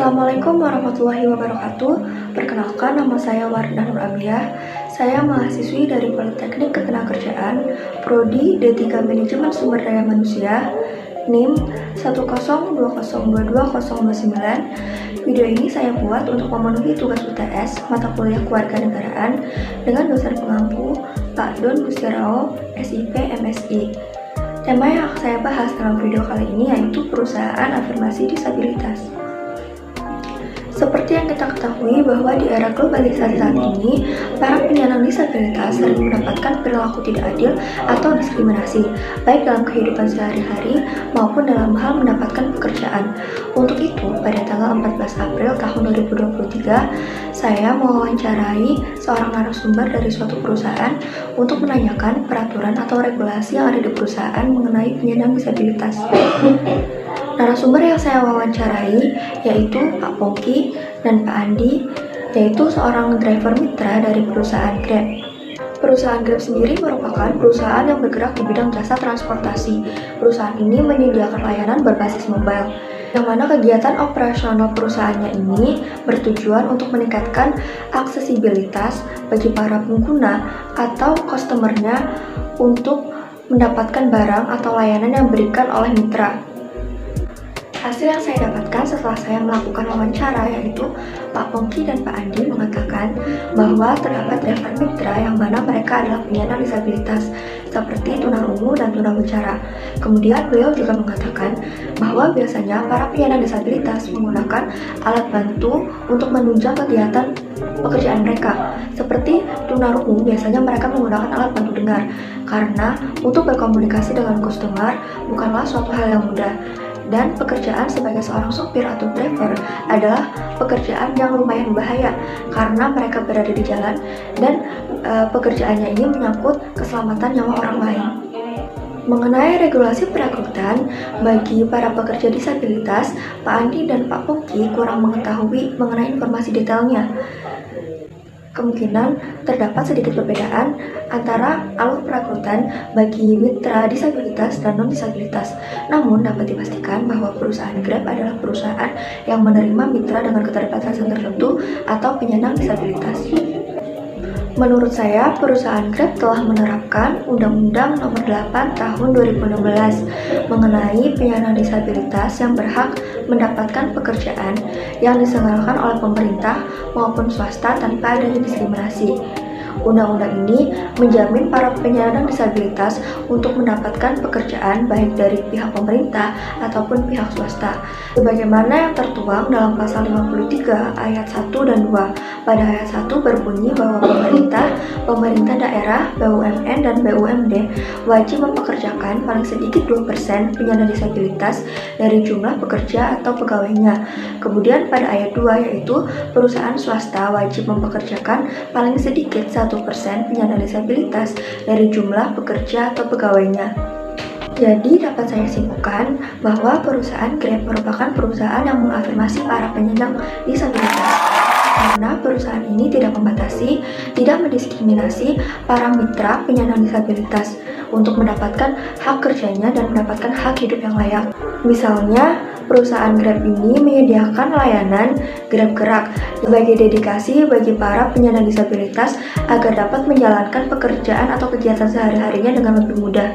Assalamualaikum warahmatullahi wabarakatuh. Perkenalkan, nama saya Wardah Nur Amiyah. Saya mahasiswi dari Politeknik Ketenagakerjaan, Prodi D3 Manajemen Sumber Daya Manusia, NIM 102022029. Video ini saya buat untuk memenuhi tugas UTS mata kuliah Kewarganegaraan dengan dosen pengampu Pak Don Bustirao, SIP MSI. Tema yang akan saya bahas dalam video kali ini yaitu perusahaan afirmasi disabilitas. Seperti yang kita ketahui bahwa di era globalisasi saat ini, para penyandang disabilitas sering mendapatkan perilaku tidak adil atau diskriminasi, baik dalam kehidupan sehari-hari maupun dalam hal mendapatkan pekerjaan. Untuk itu, pada tanggal 14 April tahun 2023, saya mewawancarai seorang narasumber dari suatu perusahaan untuk menanyakan peraturan atau regulasi yang ada di perusahaan mengenai penyandang disabilitas. Narasumber yang saya wawancarai yaitu Pak Pongki dan Pak Andi, yaitu seorang driver mitra dari perusahaan Grab. Perusahaan Grab sendiri merupakan perusahaan yang bergerak di bidang jasa transportasi. Perusahaan ini menyediakan layanan berbasis mobile, yang mana kegiatan operasional perusahaannya ini bertujuan untuk meningkatkan aksesibilitas bagi para pengguna atau customer-nya untuk mendapatkan barang atau layanan yang diberikan oleh mitra. Hasil yang saya dapatkan setelah saya melakukan wawancara yaitu Pak Pongki dan Pak Andi mengatakan bahwa terdapat driver mitra yang mana mereka adalah penyandang disabilitas seperti tunarungu dan tunawicara. Kemudian beliau juga mengatakan bahwa biasanya para penyandang disabilitas menggunakan alat bantu untuk menunjang kegiatan pekerjaan mereka. Seperti tunarungu biasanya mereka menggunakan alat bantu dengar karena untuk berkomunikasi dengan customer bukanlah suatu hal yang mudah. Dan pekerjaan sebagai seorang sopir atau driver adalah pekerjaan yang lumayan berbahaya karena mereka berada di jalan dan pekerjaannya ini menyangkut keselamatan nyawa orang lain. Mengenai regulasi perekrutan bagi para pekerja disabilitas, Pak Andi dan Pak Pongki kurang mengetahui mengenai informasi detailnya. Kemungkinan terdapat sedikit perbedaan antara alur perekrutan bagi mitra disabilitas dan non-disabilitas. Namun dapat dipastikan bahwa perusahaan Grab adalah perusahaan yang menerima mitra dengan keterbatasan tertentu atau penyandang disabilitas. Menurut saya, perusahaan Grab telah menerapkan Undang-Undang Nomor 8 Tahun 2016 mengenai penyandang disabilitas yang berhak mendapatkan pekerjaan yang diselenggarakan oleh pemerintah maupun swasta tanpa adanya diskriminasi. Undang-undang ini menjamin para penyandang disabilitas untuk mendapatkan pekerjaan baik dari pihak pemerintah ataupun pihak swasta. Sebagaimana yang tertuang dalam pasal 53 ayat 1 dan 2. Pada ayat 1 berbunyi bahwa pemerintah daerah, BUMN dan BUMD wajib mempekerjakan paling sedikit 2% penyandang disabilitas dari jumlah pekerja atau pegawainya. Kemudian pada ayat 2 yaitu perusahaan swasta wajib mempekerjakan paling sedikit 1% penyandang disabilitas dari jumlah pekerja atau pegawainya. Jadi dapat saya simpulkan bahwa perusahaan Grab merupakan perusahaan yang mengafirmasi para penyandang disabilitas. Karena perusahaan ini tidak membatasi, tidak mendiskriminasi para mitra penyandang disabilitas untuk mendapatkan hak kerjanya dan mendapatkan hak hidup yang layak. Misalnya, perusahaan Grab ini menyediakan layanan Grab Gerak sebagai dedikasi bagi para penyandang disabilitas agar dapat menjalankan pekerjaan atau kegiatan sehari-harinya dengan lebih mudah.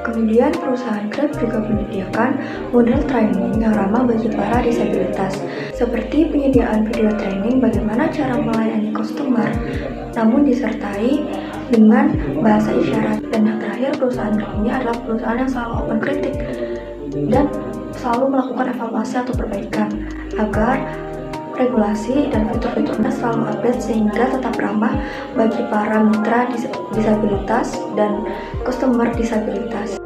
Kemudian perusahaan Grab juga menyediakan model training yang ramah bagi para disabilitas, seperti penyediaan video training bagaimana cara melayani customer, namun disertai dengan bahasa isyarat. Dan yang terakhir, perusahaan Grab ini adalah perusahaan yang selalu open kritik dan selalu melakukan evaluasi atau perbaikan agar regulasi dan fitur-fiturnya selalu update sehingga tetap ramah bagi para mitra disabilitas dan customer disabilitas.